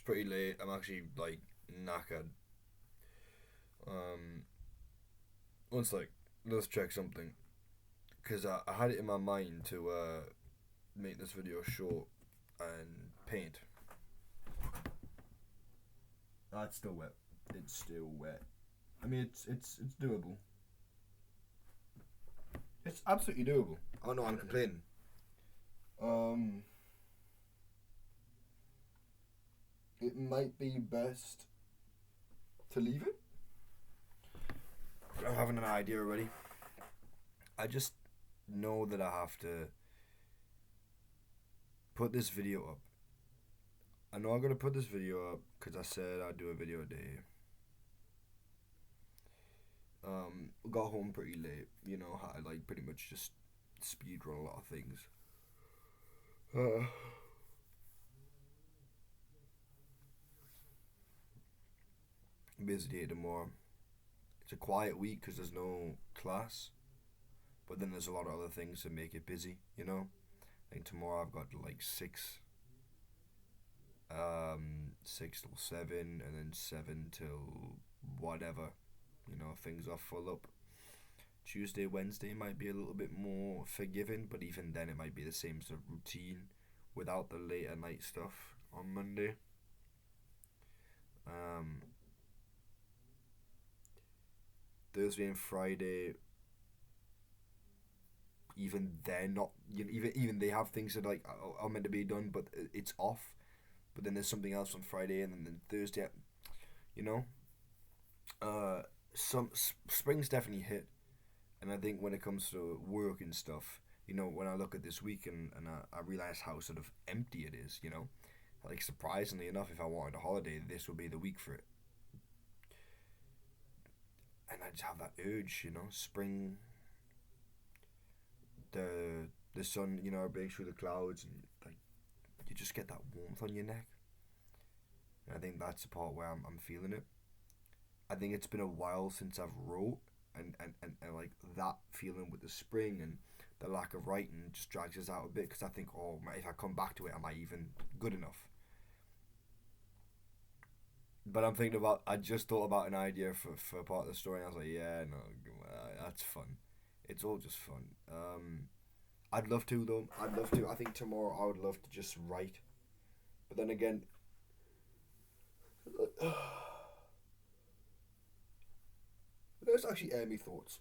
pretty late. I'm actually like knackered. Um, let's like let's check something because I had it in my mind to make this video short and paint. That's still wet. It's still wet. I mean, it's doable. It's absolutely doable. Oh no, I'm complaining. Um, it might be best to leave it. I'm having an idea already. I just know that I have to put this video up. I know I'm gonna put this video up because I said I'd do a video a day. Got home pretty late. You know, I like pretty much just speed run a lot of things. Uh, Busy day tomorrow. It's a quiet week because there's no class, but then there's a lot of other things that make it busy. You know, like tomorrow I've got like six till seven, and then seven till whatever. You know, things are full up. Tuesday, Wednesday might be a little bit more forgiving, but even then it might be the same sort of routine without the later night stuff on Monday. Um, Thursday and Friday, even they're not. You know, even they have things that like are meant to be done, but it's off. But then there's something else on Friday, and then Thursday. You know, uh, some spring's definitely hit, and I think when it comes to work and stuff, you know, when I look at this week and I realize how sort of empty it is, you know, like surprisingly enough, if I wanted a holiday, this would be the week for it. And I just have that urge, you know, spring, the sun, you know, breaks through the clouds, and like you just get that warmth on your neck. And I think that's the part where I'm feeling it. I think it's been a while since I've wrote, and like that feeling with the spring and the lack of writing just drags us out a bit because I think, oh, if I come back to it, am I even good enough? But I'm thinking about, I just thought about an idea for part of the story, and I was like, yeah, no, that's fun. It's all just fun. I'd love to, though. I'd love to. I think tomorrow I would love to just write. But then again, let's actually air me thoughts.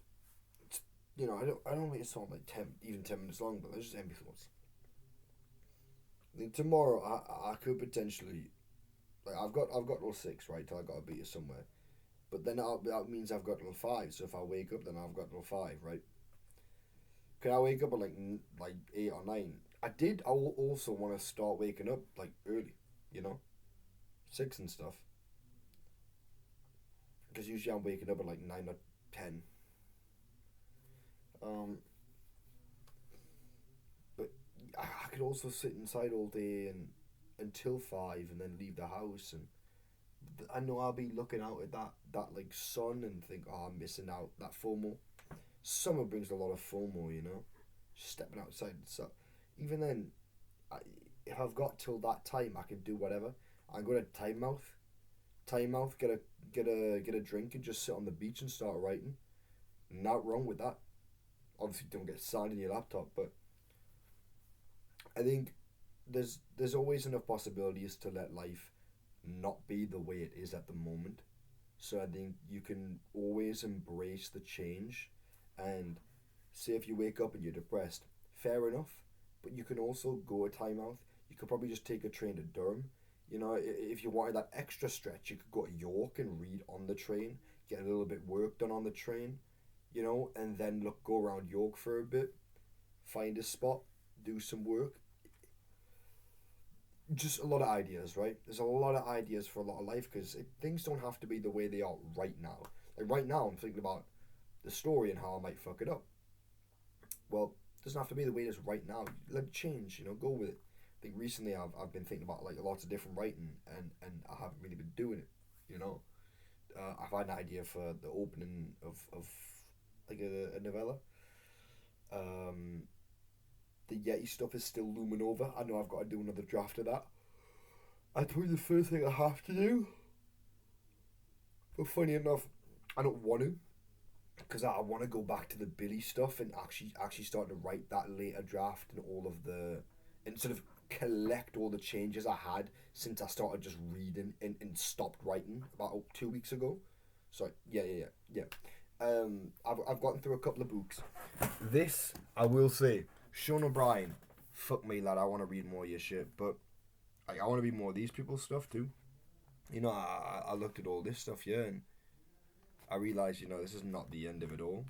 You know, I don't think it's not like 10 minutes long, but let's just air me thoughts. I think tomorrow I could potentially, like I've got till six, right, till I got to be here somewhere. But then that means I've got till five. So if I wake up, then I've got till five, right? Can I wake up at like 8 or 9? I did. I also want to start waking up like early, you know, 6 and stuff. Because usually I'm waking up at like 9 or 10. Um, but I could also sit inside all day and until 5, and then leave the house, and I know I'll be looking out at that like sun and think, oh, I'm missing out. That FOMO. Summer brings a lot of FOMO, you know, stepping outside. So even then, I, if I've got till that time, I can do whatever. I go to Time Mouth, get a drink and just sit on the beach and start writing. Not wrong with that. Obviously, don't get sand in your laptop, but I think there's always enough possibilities to let life not be the way it is at the moment. So I think you can always embrace the change, and say if you wake up and you're depressed, fair enough. But you can also go a Time Out. You could probably just take a train to Durham. You know, if you wanted that extra stretch, you could go to York and read on the train, get a little bit work done on the train, you know, and then go around York for a bit, find a spot, do some work. Just a lot of ideas, right? There's a lot of ideas for a lot of life because things don't have to be the way they are right now. Like right now, I'm thinking about the story and how I might fuck it up. Well, it doesn't have to be the way it is right now. Let it change, you know, go with it. I think recently I've been thinking about like lots of different writing, and I haven't really been doing it, you know. I've had an idea for the opening of like a novella. Um, the Yeti stuff is still looming over. I know I've got to do another draft of that. I think the first thing I have to do, but funny enough, I don't want to, because I want to go back to the Billy stuff and actually start to write that later draft and all of the, and sort of collect all the changes I had since I started just reading and stopped writing about 2 weeks ago. So yeah. I've gotten through a couple of books. This I will say, Sean O'Brien, fuck me lad, I want to read more of your shit, but I want to read more of these people's stuff too. You know, I looked at all this stuff here and I realised, this is not the end of it all.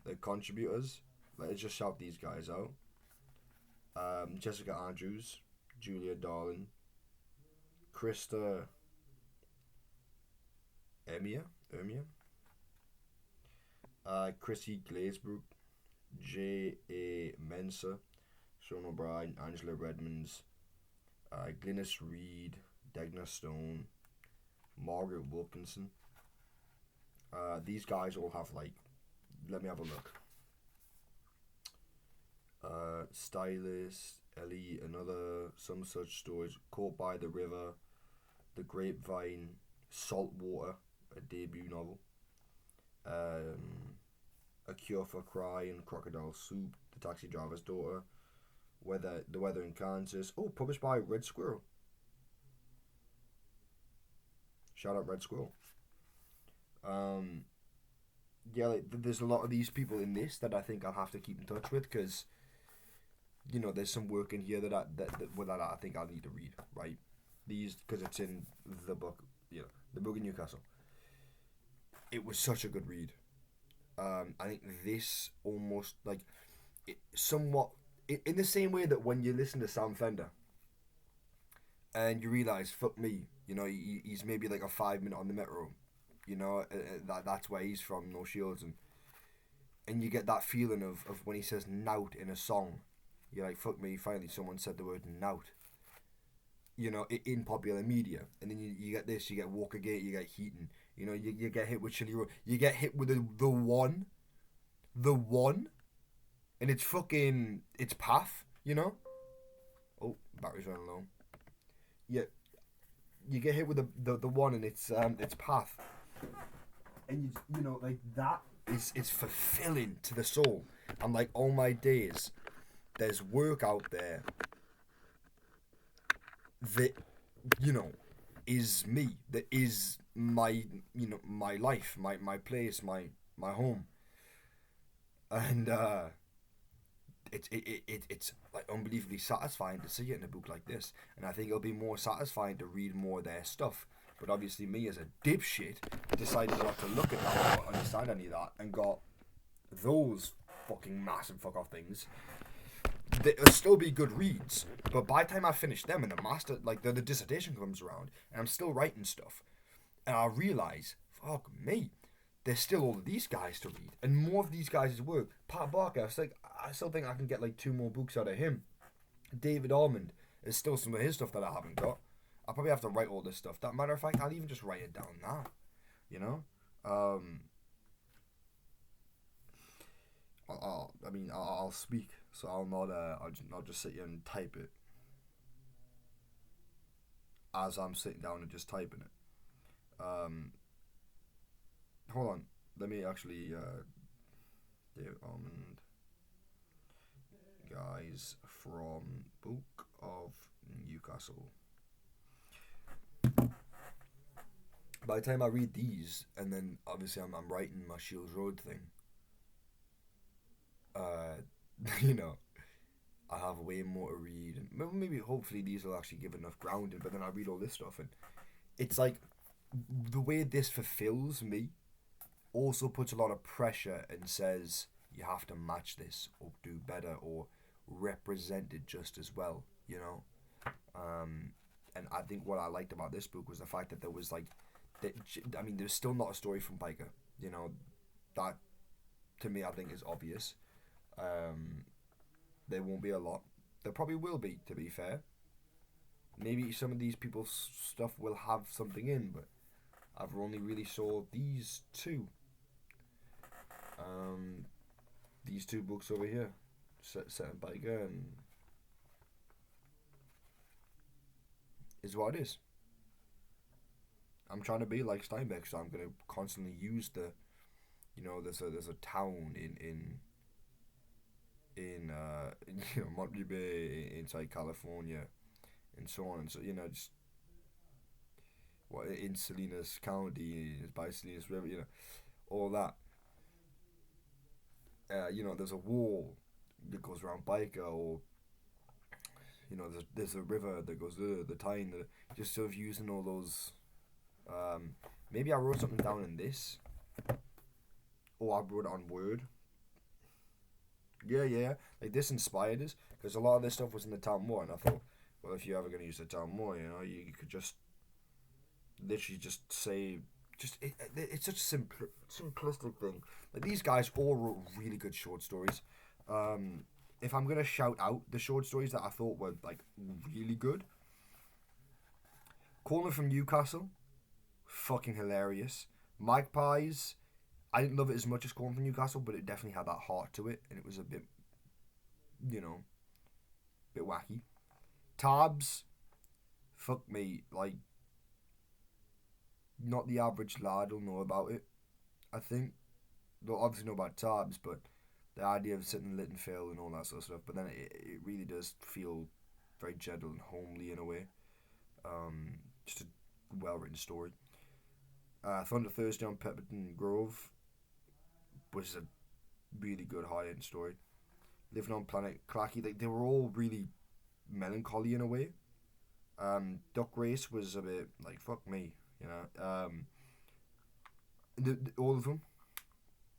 The contributors, let's just shout these guys out. Jessica Andrews, Julia Darling, Krista Ermia, Chrissy Glazebrook, J.A. Mensa, Sean O'Brien, Angela Redmonds, Glynis Reed, Degna Stone, Margaret Wilkinson. These guys all have let me have a look. Stylist, Ellie, another, Some Such Stories, Caught by the River, The Grapevine, Saltwater, a debut novel. A Cure for Cry and Crocodile Soup, The Taxi Driver's Daughter, The Weather in Kansas. Oh, published by Red Squirrel. Shout out Red Squirrel. There's a lot of these people in this that I think I'll have to keep in touch with because, there's some work in here that I think I'll need to read, right? These, because it's in the book, The Book of Newcastle. It was such a good read. I think this almost, somewhat, in the same way that when you listen to Sam Fender and you realise, fuck me, he's maybe like a 5 minute on the metro, that's where he's from, No Shields, and you get that feeling of when he says nout in a song, you're like, fuck me, finally someone said the word nout, in popular media. And then you get this, you get Walkergate, you get Heaton, you get hit with Chili Road, you get hit with the one, and it's fucking, it's Path, oh, battery's running low. Yeah, you get hit with the one, and it's Path, and that is fulfilling to the soul. I'm like, all my days, there's work out there that is me, that is my my life, my place, my home, and it's like unbelievably satisfying to see it in a book like this. And I think it'll be more satisfying to read more of their stuff. But obviously, me as a dipshit decided not to look at that or understand any of that, and got those fucking massive fuck off things. They'll still be good reads, but by the time I finish them and the master, the dissertation comes around, and I'm still writing stuff, and I realise, fuck me, there's still all of these guys to read, and more of these guys' work. Pat Barker, I still think I can get 2 more books out of him. David Almond, there's still some of his stuff that I haven't got. I'll probably have to write all this stuff. That matter of fact, I'll even just write it down now. I'll speak, so I'll not. I'll just sit here and type it as I'm sitting down and just typing it. Hold on. Let me actually. David Almond, guys from Book of Newcastle. By the time I read these, and then obviously I'm writing my Shields Road thing, I have way more to read, and maybe hopefully these will actually give enough grounding. But then I read all this stuff, and it's like the way this fulfills me also puts a lot of pressure and says you have to match this or do better or represent it just as well, and I think what I liked about this book was the fact that there was there's still not a story from Piker, that to me I think is obvious. There won't be a lot. There probably will be, to be fair. Maybe some of these people's stuff will have something in, but I've only really saw these 2. These 2 books over here, set in Piker, and is what it is. I'm trying to be like Steinbeck, so I'm gonna constantly use the, there's a town in Monterey Bay inside California, and so on and so just what in Salinas County, by Salinas River, all that. There's a wall that goes around Baika, or there's a river that goes the Tyne. Just sort of using all those. Maybe I wrote something down in this, or I wrote it on Word. Yeah. Like this inspired us because a lot of this stuff was in the town more, and I thought, well, if you're ever gonna use the town more, you could just literally just say, it's such a simplistic thing. Like these guys all wrote really good short stories. If I'm gonna shout out the short stories that I thought were like really good, Coleman from Newcastle, fucking hilarious. Magpies, I didn't love it as much as Coleman from Newcastle, but it definitely had that heart to it, and it was a bit, bit wacky. Tabs, fuck me, like not the average lad will know about it. I think they'll obviously know about Tabs, but the idea of sitting in Littenfield and all that sort of stuff. But then it really does feel very gentle and homely in a way. Just a well written story. Thunder Thursday on Pepperton Grove was a really good high end story. Living on Planet Clacky, they were all really melancholy in a way. Duck Race was a bit like fuck me, all of them.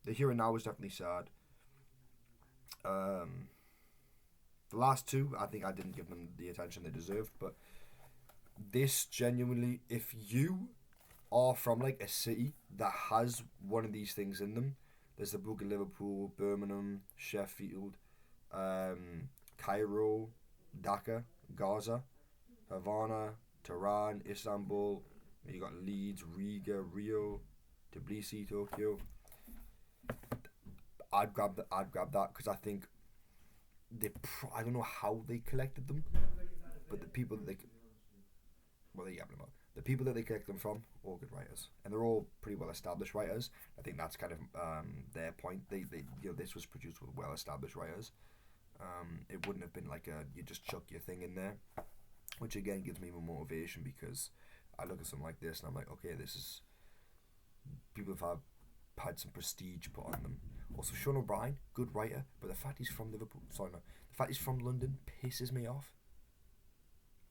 The Here and Now was definitely sad. The last two, I think I didn't give them the attention they deserved, but this genuinely, if you are from like a city that has one of these things in them, there's the Book of Liverpool, Birmingham, Sheffield, Cairo, Dhaka, Gaza, Havana, Tehran, Istanbul. You got Leeds, Riga, Rio, Tbilisi, Tokyo. I'd grab that because I think I don't know how they collected them, but the people that the people that they collect them from, all good writers, and they're all pretty well established writers. I think that's kind of their point. They this was produced with well established writers. It wouldn't have been like you just chuck your thing in there, which again gives me more motivation because I look at something like this and I'm like, okay, this is people have had some prestige put on them. Also, Sean O'Brien, good writer, but the fact he's from Liverpool, the fact he's from London pisses me off.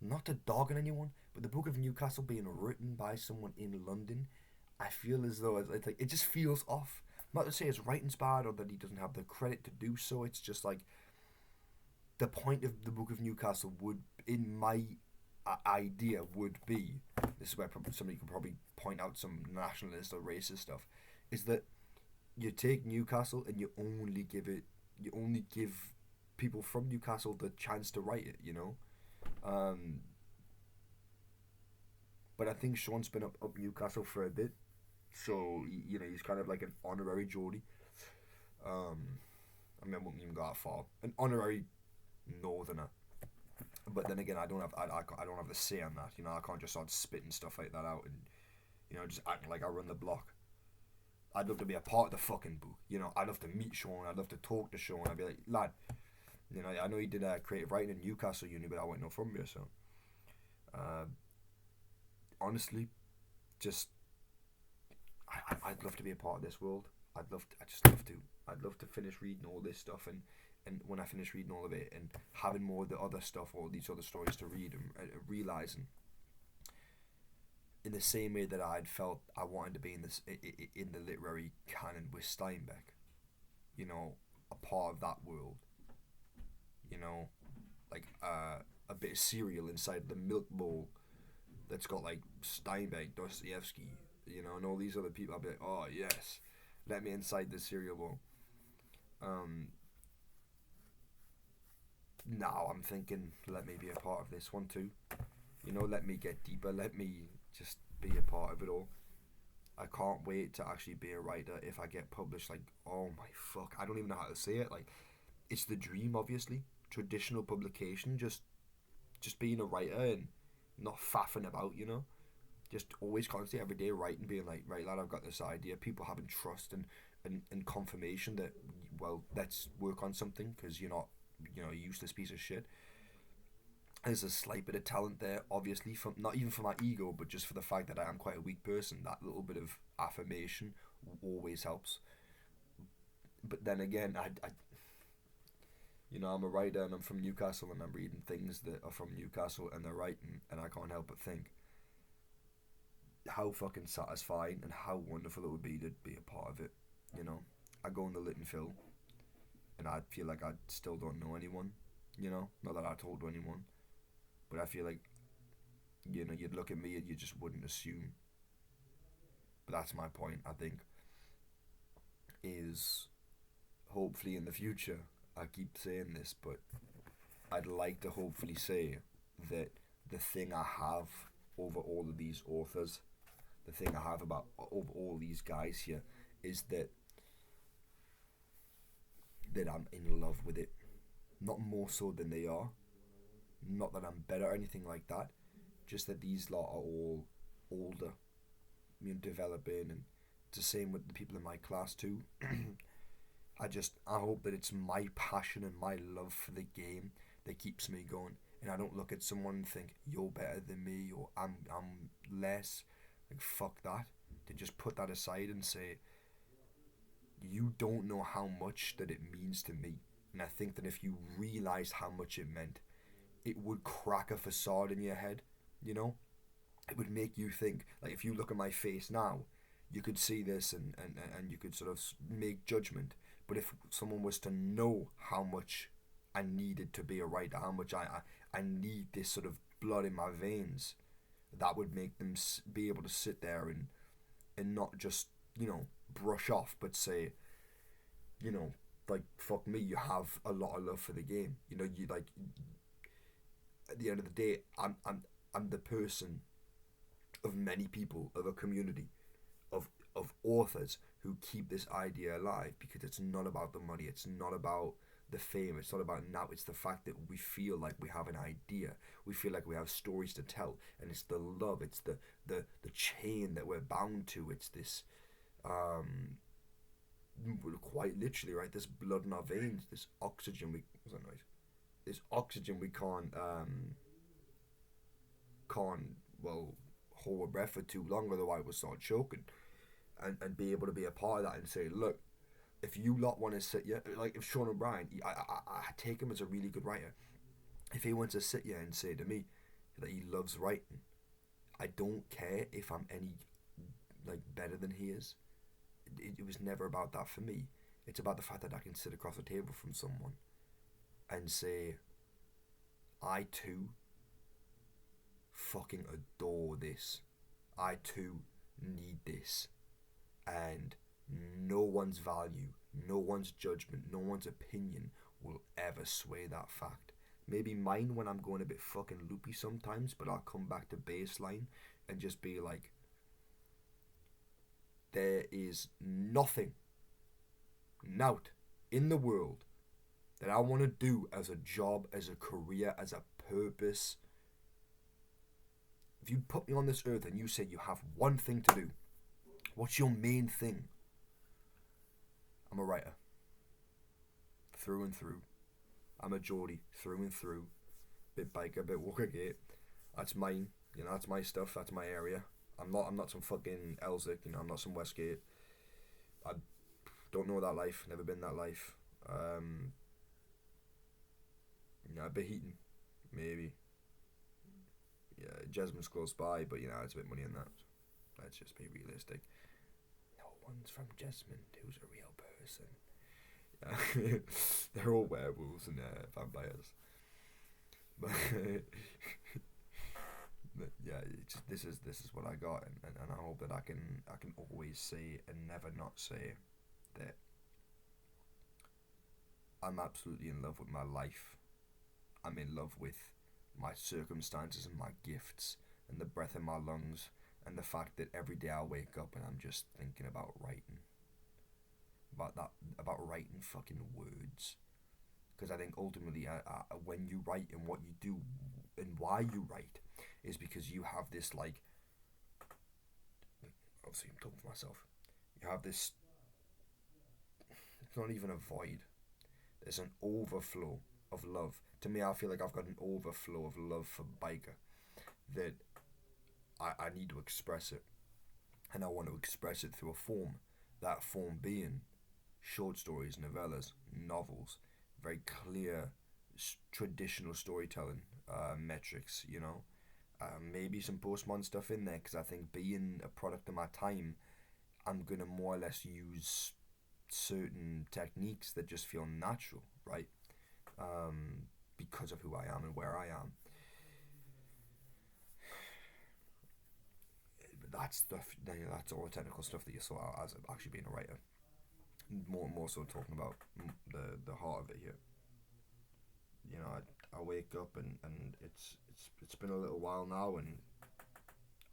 Not to dog on anyone, but the Book of Newcastle being written by someone in London, I feel as though it's like it just feels off. Not to say his writing's bad or that he doesn't have the credit to do so. It's just like the point of the Book of Newcastle would, in my idea, would be, this is where somebody could probably point out some nationalist or racist stuff, is that you take Newcastle and you only give people from Newcastle the chance to write it, but I think Sean's been up Newcastle for a bit, so he's kind of like an honorary Geordie. I wouldn't even go that far, an honorary Northerner. But then again, I don't have the say on that. I can't just start spitting stuff like that out and just acting like I run the block. I'd love to be a part of the fucking book. I'd love to meet Sean. I'd love to talk to Sean. I'd be like, lad, I know he did creative writing in Newcastle Uni, but I went no from here. So, honestly, just I'd love to be a part of this world. I'd love to finish reading all this stuff and when I finish reading all of it and having more of the other stuff, all these other stories to read and realizing in the same way that I'd felt I wanted to be in the literary canon with Steinbeck, a part of that world, like a bit of cereal inside the milk bowl that's got like Steinbeck, Dostoevsky, and all these other people. I'd be like, oh yes, let me inside the cereal bowl. Now I'm thinking, let me be a part of this one too. Let me get deeper. Let me just be a part of it all. I can't wait to actually be a writer if I get published. Like, oh my fuck, I don't even know how to say it. Like, it's the dream, obviously. Traditional publication, just being a writer and not faffing about, you know. Just always constantly every day writing, being like, right lad, I've got this idea. People having trust and confirmation that, well, let's work on something, because you're not, you know, a useless piece of shit. There's a slight bit of talent there, obviously, from not even for my ego, but just for the fact that I am quite a weak person. That little bit of affirmation always helps. But then again, I you know, I'm a writer and I'm from Newcastle, and I'm reading things that are from Newcastle and they're writing, and I can't help but think how fucking satisfying and how wonderful it would be to be a part of it. You know, I go in the Lytton Phil, and I feel like I still don't know anyone. You know, not that I told anyone, but I feel like, you know, you'd look at me and you just wouldn't assume. But that's my point. I think is hopefully in the future. I keep saying this, but I'd like to hopefully say that the thing I have over all of these authors, the thing I have about over all these guys here, is that I'm in love with it. Not more so than they are. Not that I'm better or anything like that. Just that these lot are all older, you know, developing, and it's the same with the people in my class too. I hope that it's my passion and my love for the game that keeps me going, and I don't look at someone and think you're better than me or I'm less. Like, fuck that. To just put that aside and say, you don't know how much that it means to me. And I think that if you realized how much it meant, it would crack a facade in your head, you know? It would make you think, like, if you look at my face now, you could see this, and you could sort of make judgment. But if someone was to know how much I needed to be a writer, how much I need this sort of blood in my veins, that would make them be able to sit there and not just, you know, brush off, but say, you know, like, fuck me, you have a lot of love for the game. You know, you like, at the end of the day, I'm the person of many people, of a community of authors who keep this idea alive, because it's not about the money, it's not about the fame, it's not about now, it's the fact that we feel like we have an idea, we feel like we have stories to tell, and it's the love, it's the chain that we're bound to, it's this quite literally, right, this blood in our veins, this oxygen we, was that noise? This oxygen we can't, well, hold our breath for too long, otherwise we'll start choking. And be able to be a part of that and say, look, if you lot want to sit here, like if Sean O'Brien, I take him as a really good writer. If he wants to sit here and say to me that he loves writing, I don't care if I'm any, like, better than he is. It was never about that for me. It's about the fact that I can sit across the table from someone and say, I too fucking adore this. I too need this. And no one's value, no one's judgment, no one's opinion will ever sway that fact. Maybe mine when I'm going a bit fucking loopy sometimes, but I'll come back to baseline and just be like, there is nothing, nout, in the world that I want to do as a job, as a career, as a purpose. If you put me on this earth and you say you have one thing to do, what's your main thing? I'm a writer. Through and through. I'm a Geordie. Through and through. Bit biker, bit Walkergate. That's mine. You know, that's my stuff. That's my area. I'm not some fucking Elsick. You know, I'm not some Westgate. I don't know that life. Never been that life. You know, a bit Heaton. Maybe. Yeah, Jesmond's close by, but, you know, it's a bit money in that. Let's just be realistic. No one's from Jesmond who's a real person. They're all werewolves and vampires. But, but yeah, this is what I got, and I hope that I can always say and never not say that I'm absolutely in love with my life. I'm in love with my circumstances and my gifts and the breath in my lungs, and the fact that every day I wake up and I'm just thinking about writing. About writing fucking words. Because I think ultimately, when you write and what you do and why you write, is because you have this like, obviously I'm talking for myself. You have this. It's not even a void. There's an overflow of love. To me, I feel like I've got an overflow of love for biker that I need to express it, and I want to express it through a form. That form being short stories, novellas, novels, very clear traditional storytelling metrics. Maybe some postmodern stuff in there because I think being a product of my time, I'm gonna more or less use certain techniques that just feel natural, right? Because of who I am and where I am. But that's stuff. That's all the technical stuff that you saw as actually being a writer. More so talking about the heart of it here. I wake up and it's been a little while now, and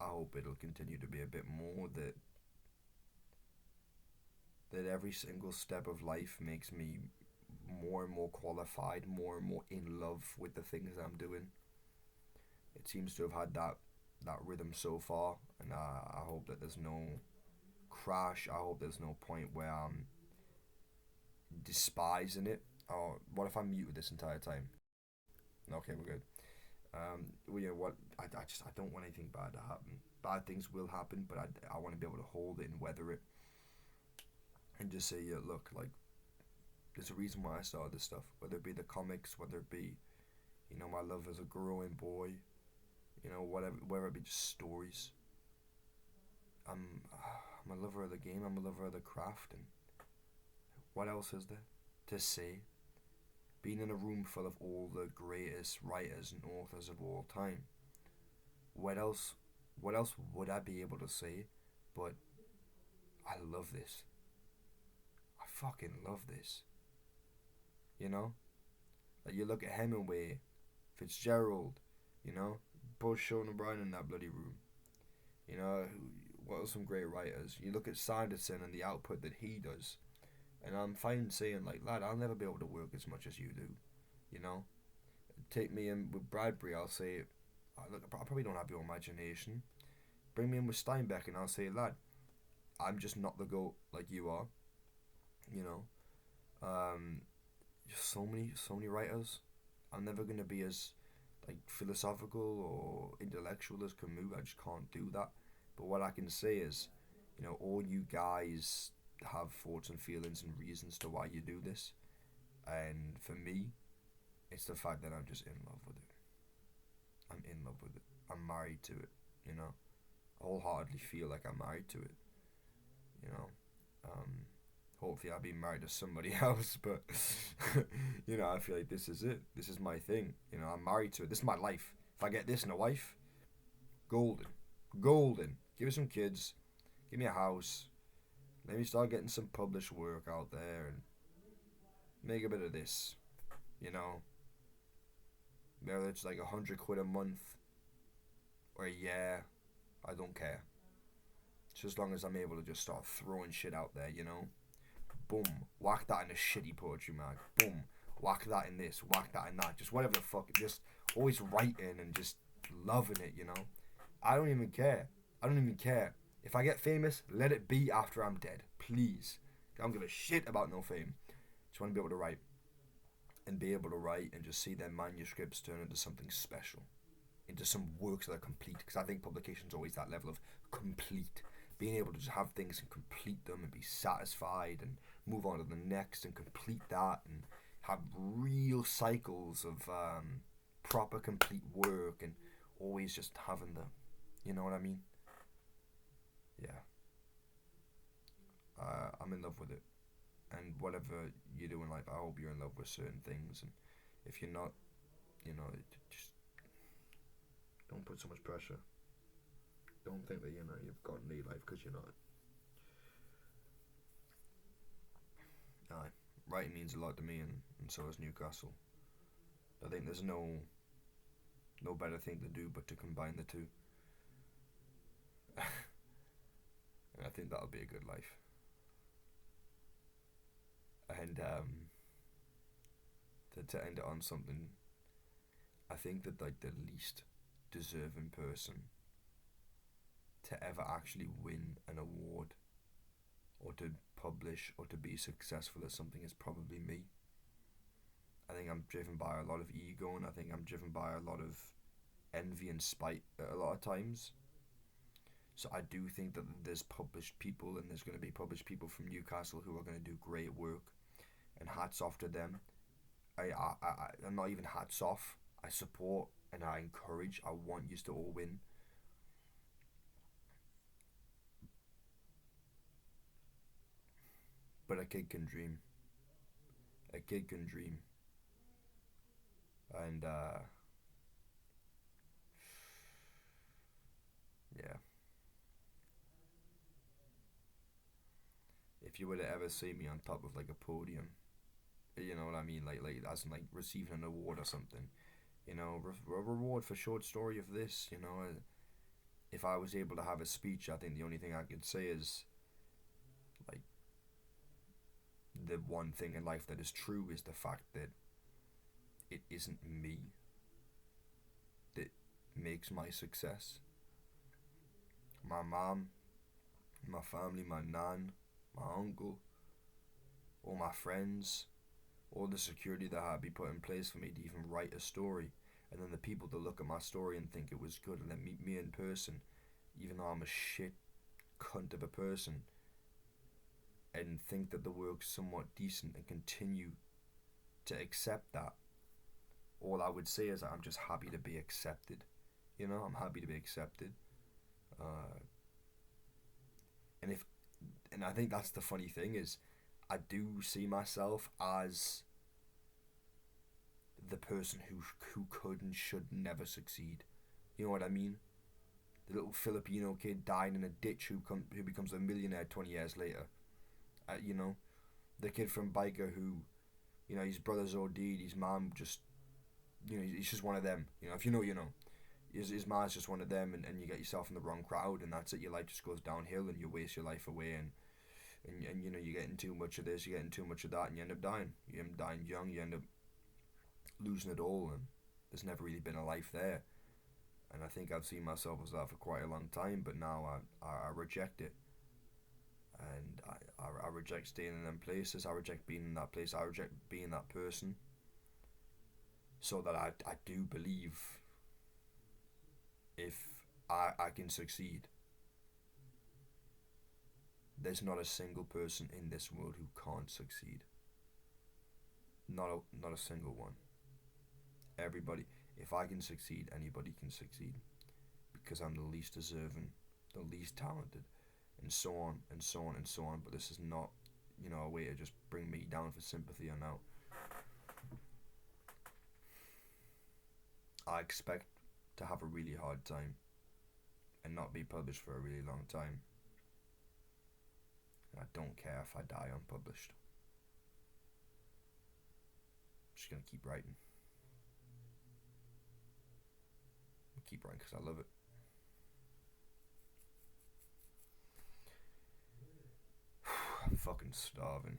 I hope it'll continue to be a bit more that every single step of life makes me more and more qualified, more and more in love with the things that I'm doing. It seems to have had that rhythm so far, and I hope that there's no crash. I hope there's no point where I'm despising it. Or what if I'm muted this entire time? Okay, we're good. Well, yeah, what I don't want anything bad to happen. Bad things will happen, but I want to be able to hold it and weather it, and just say, yeah, look, like there's a reason why I started this stuff. Whether it be the comics, whether it be, my love as a growing boy, whatever, whether it be just stories. I'm a lover of the game. I'm a lover of the craft, and what else is there to say? Being in a room full of all the greatest writers and authors of all time, what else? What else would I be able to say? But I love this. I fucking love this. You know, like you look at Hemingway, Fitzgerald, you know, both Sean O'Brien in that bloody room. You know, what are some great writers? You look at Sanderson and the output that he does, and I'm fine saying like, lad, I'll never be able to work as much as you do. You know, take me in with Bradbury, I'll say, look, I probably don't have your imagination. Bring me in with Steinbeck, and I'll say, lad, I'm just not the goat like you are. You know, just so many writers. I'm never gonna be as like philosophical or intellectual as Camus. I just can't do that. But what I can say is, all you guys have thoughts and feelings and reasons to why you do this. And for me, it's the fact that I'm just in love with it. I'm in love with it. I'm married to it, you know. I wholeheartedly feel like I'm married to it, you know. Hopefully I'll be married to somebody else, but, I feel like this is it. This is my thing. I'm married to it. This is my life. If I get this and a wife, golden. Golden. Give me some kids. Give me a house. Let me start getting some published work out there and make a bit of this, Whether it's like £100 a month or a year, I don't care. Just as long as I'm able to just start throwing shit out there, Boom, whack that in a shitty poetry mag. Boom, whack that in this, whack that in that. Just whatever the fuck, just always writing and just loving it, I don't even care. I don't even care. If I get famous, let it be after I'm dead, please. I don't give a shit about no fame. Just want to be able to write. And be able to write and just see their manuscripts turn into something special. Into some works that are complete. Because I think publication's always that level of complete. Being able to just have things and complete them and be satisfied and move on to the next and complete that and have real cycles of proper complete work and always just having the, you know what I mean? Yeah. I'm in love with it. And whatever you do in life, I hope you're in love with certain things. And if you're not, just don't put so much pressure. Don't think that you've got any life because you're not. Aye, writing means a lot to me, and so does Newcastle. I think there's no better thing to do but to combine the two. And I think that'll be a good life. And to end it on something, I think that like the least deserving person to ever actually win an award or to publish or to be successful at something is probably me. I think I'm driven by a lot of ego, and I think I'm driven by a lot of envy and spite a lot of times. So I do think that there's published people, and there's going to be published people from Newcastle who are going to do great work, and hats off to them. I'm not even hats off. I support and I encourage. I want you to all win. But a kid can dream. A kid can dream. And yeah. If you were to ever see me on top of like a podium, you know what I mean, like as in like receiving an award or something, you know, a reward for short story of this, you know, if I was able to have a speech, I think the only thing I could say is like the one thing in life that is true is the fact that it isn't me that makes my success. My mom, my family, my nan, my uncle, all my friends, all the security that had to be put in place for me to even write a story, and then the people that look at my story and think it was good and then meet me in person, even though I'm a shit cunt of a person, and think that the work's somewhat decent and continue to accept that. All I would say is that I'm just happy to be accepted. You know, I'm happy to be accepted. Uh, and if, and I think that's the funny thing is, I do see myself as the person who could and should never succeed. You know what I mean? The little Filipino kid dying in a ditch who becomes a millionaire 20 years later. You know, the kid from Biker who, you know, his brother's OD'd, his mom just, you know, he's just one of them. You know, if you know, you know. His mom's just one of them, and you get yourself in the wrong crowd, and that's it. Your life just goes downhill, and you waste your life away, and you know, you're getting too much of this, you're getting too much of that, and you end up dying. You end up dying young, you end up losing it all, and there's never really been a life there. And I think I've seen myself as that for quite a long time, but now I reject it. And I reject staying in them places, I reject being in that place, I reject being that person. So that I do believe if I can succeed, there's not a single person in this world who can't succeed. Not a single one. Everybody, if I can succeed, anybody can succeed. Because I'm the least deserving, the least talented, and so on, and so on, and so on. But this is not, you know, a way to just bring me down for sympathy or now. I expect to have a really hard time and not be published for a really long time. And I don't care if I die unpublished. I'm just gonna keep writing. Keep writing because I love it. I'm fucking starving.